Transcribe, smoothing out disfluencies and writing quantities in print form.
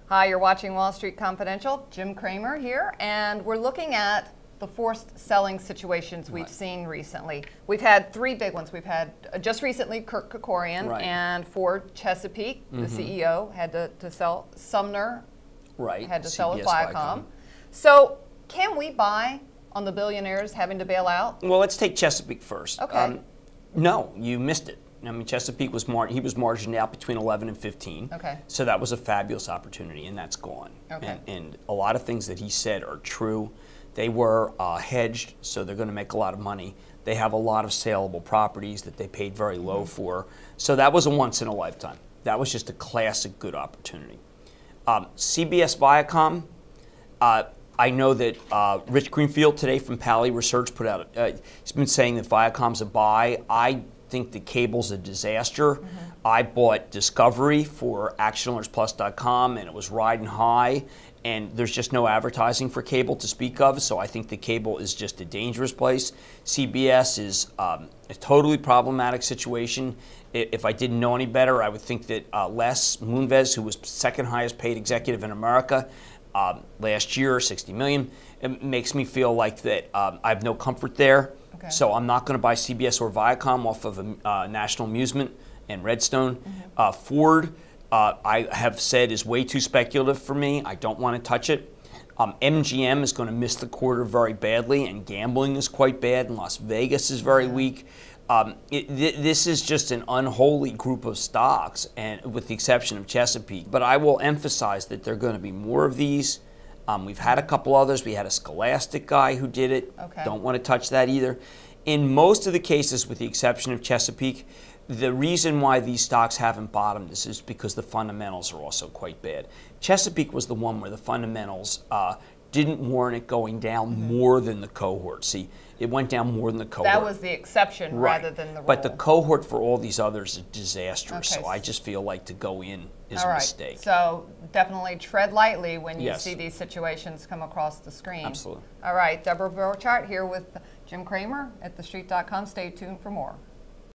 Hi, you're watching Wall Street Confidential. Jim Cramer here, and we're looking at the forced selling situations we've seen recently. We've had three big ones. We've had just recently Kirk Kerkorian and Ford Chesapeake, the CEO, had to sell. Sumner had to sell with Viacom. So can we buy on the billionaires having to bail out? Well, let's take Chesapeake first. Okay. No, you missed it. I mean, Chesapeake was margined out between 11 and 15. Okay. So that was a fabulous opportunity, and that's gone. Okay. And a lot of things that he said are true. They were hedged, so they're going to make a lot of money. They have a lot of saleable properties that they paid very low for. So that was a once in a lifetime. That was just a classic good opportunity. CBS Viacom, I know that Rich Greenfield today from Pally Research put out, he's been saying that Viacom's a buy. I think the cable's a disaster. I bought Discovery for ActionAlertsPlus.com, and it was riding high, and there's just no advertising for cable to speak of, so I think the cable is just a dangerous place. CBS is a totally problematic situation. If I didn't know any better, I would think that Les Moonves, who was second highest paid executive in America last year, 60 million, it makes me feel like that I have no comfort there. Okay. So I'm not going to buy CBS or Viacom off of National Amusement and Redstone. Ford, I have said, is way too speculative for me. I don't want to touch it. MGM is going to miss the quarter very badly, and gambling is quite bad, and Las Vegas is very weak. This is just an unholy group of stocks, and with the exception of Chesapeake. But I will emphasize that there are going to be more of these. We've had a couple others. We had a Scholastic guy who did it. Okay. Don't want to touch that either. In most of the cases, with the exception of Chesapeake, the reason why these stocks haven't bottomed is because the fundamentals are also quite bad. Chesapeake was the one where the fundamentals didn't warrant it going down more than the cohort. See, it went down more than the cohort. That was the exception rather than the rule. But the cohort for all these others is disastrous, so I just feel like to go in is a mistake. So definitely tread lightly when you see these situations come across the screen. Absolutely. All right, Deborah Borchardt here with Jim Cramer at TheStreet.com. Stay tuned for more.